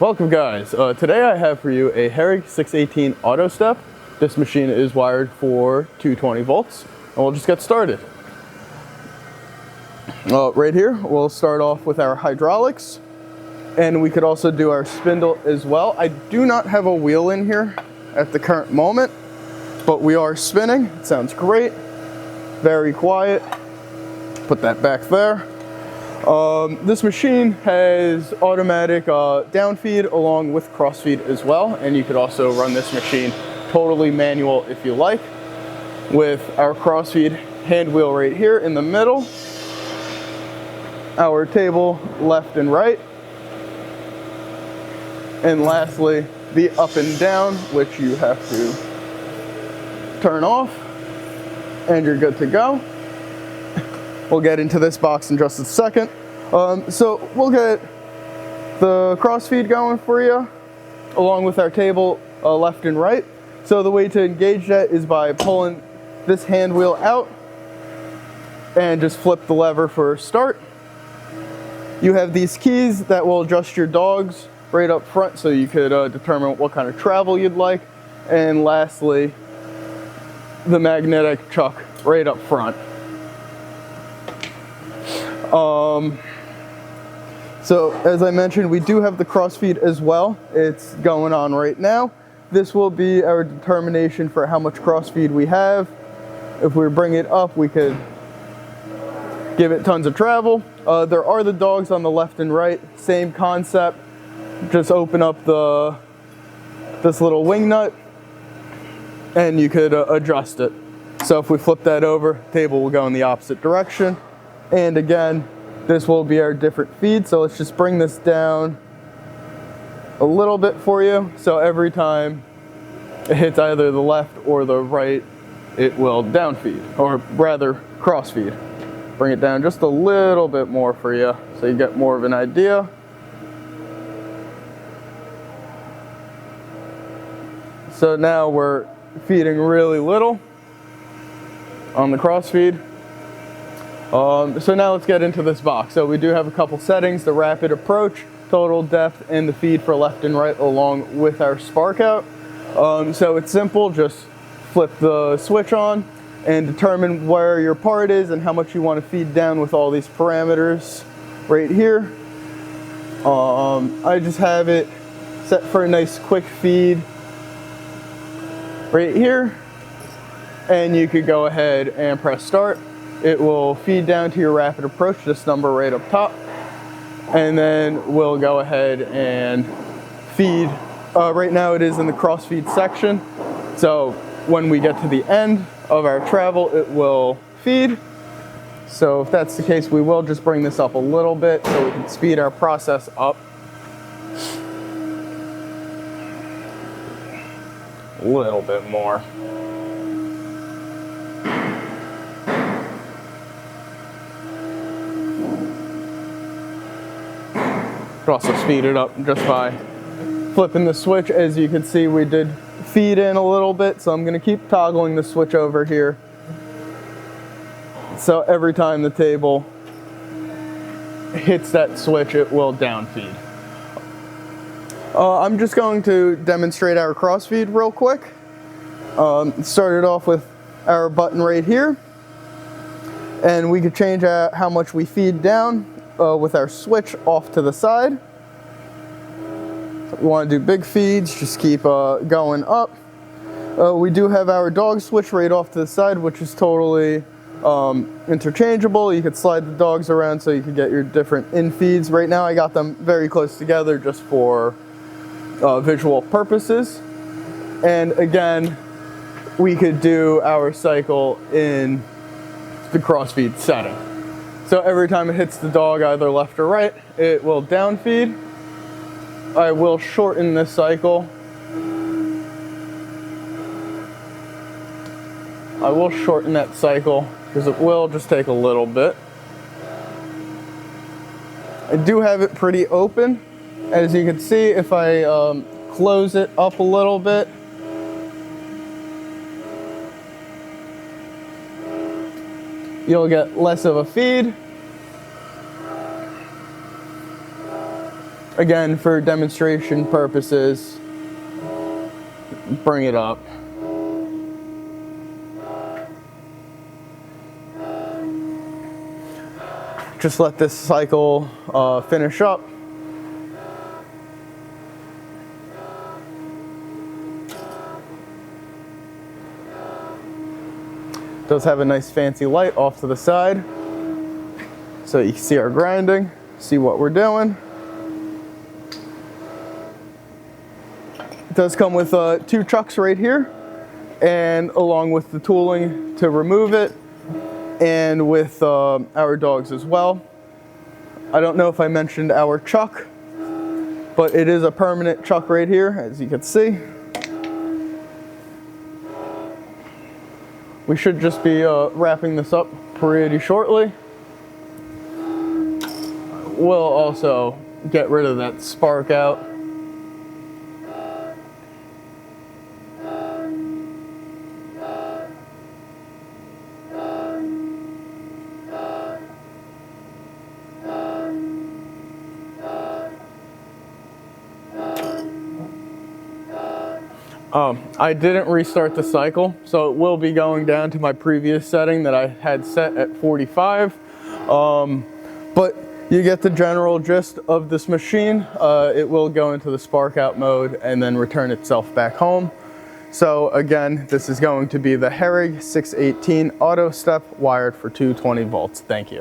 Welcome guys. Today I have for you a Harig 618 AUTOSTEP. This machine is wired for 220 volts and we'll just get started. Right here we'll start off with our hydraulics, and we could also do our spindle as well. I do not have a wheel in here at the current moment, but we are spinning. It sounds great, very quiet. Put that back there. This machine has automatic down feed along with cross feed as well, and you could also run this machine totally manual if you like, with our cross feed hand wheel right here in the middle, our table left and right, and lastly the up and down, which you have to turn off and you're good to go. We'll get into this box in just a second. So we'll get the cross feed going for you along with our table left and right. So the way to engage that is by pulling this hand wheel out and just flip the lever for start. You have these keys that will adjust your dogs right up front, so you could determine what kind of travel you'd like. And lastly, the magnetic chuck right up front. So as I mentioned, we do have the cross feed as well. It's going on right now. This will be our determination for how much cross feed we have. If we bring it up, we could give it tons of travel. There are the dogs on the left and right, same concept. Just open up this little wing nut and you could adjust it. So if we flip that over, the table will go in the opposite direction. And again, this will be our different feed. So let's just bring this down a little bit for you. So every time it hits either the left or the right, it will down feed, or rather cross feed. Bring it down just a little bit more for you so you get more of an idea. So now we're feeding really little on the cross feed. So now let's get into this box. So we do have a couple settings: the rapid approach, total depth, and the feed for left and right along with our spark out. So it's simple, just flip the switch on and determine where your part is and how much you want to feed down with all these parameters right here. I just have it set for a nice quick feed right here, and you could go ahead and press start. It will feed down to your rapid approach, this number right up top, and then we'll go ahead and feed. Right now it is in the cross feed section, so when we get to the end of our travel, it will feed. So if that's the case, we will just bring this up a little bit so we can speed our process up a little bit more. Also speed it up just by flipping the switch. As you can see, we did feed in a little bit, so I'm going to keep toggling the switch over here. So every time the table hits that switch, it will down feed. I'm just going to demonstrate our cross feed real quick. Started off with our button right here, and we could change how much we feed down with our switch off to the side. If we want to do big feeds, just keep going up. We do have our dog switch right off to the side, which is totally interchangeable. You could slide the dogs around so you could get your different in feeds. Right now I got them very close together just for visual purposes. And again, we could do our cycle in the cross feed setting. So every time it hits the dog, either left or right, it will down feed. I will shorten this cycle. I will shorten that cycle because it will just take a little bit. I do have it pretty open. As you can see, if I close it up a little bit, you'll get less of a feed. again, for demonstration purposes, bring it up. Just let this cycle finish up. Does have a nice fancy light off to the side, so you can see our grinding, see what we're doing. It does come with 2 chucks right here, and along with the tooling to remove it, and with our dogs as well. I don't know if I mentioned our chuck, but it is a permanent chuck right here, as you can see. We should just be wrapping this up pretty shortly. We'll also get rid of that spark out. I didn't restart the cycle, so it will be going down to my previous setting that I had set at 45. But you get the general gist of this machine. It will go into the spark out mode and then return itself back home. So again, this is going to be the Harig 618 AUTOSTEP wired for 220 volts. Thank you.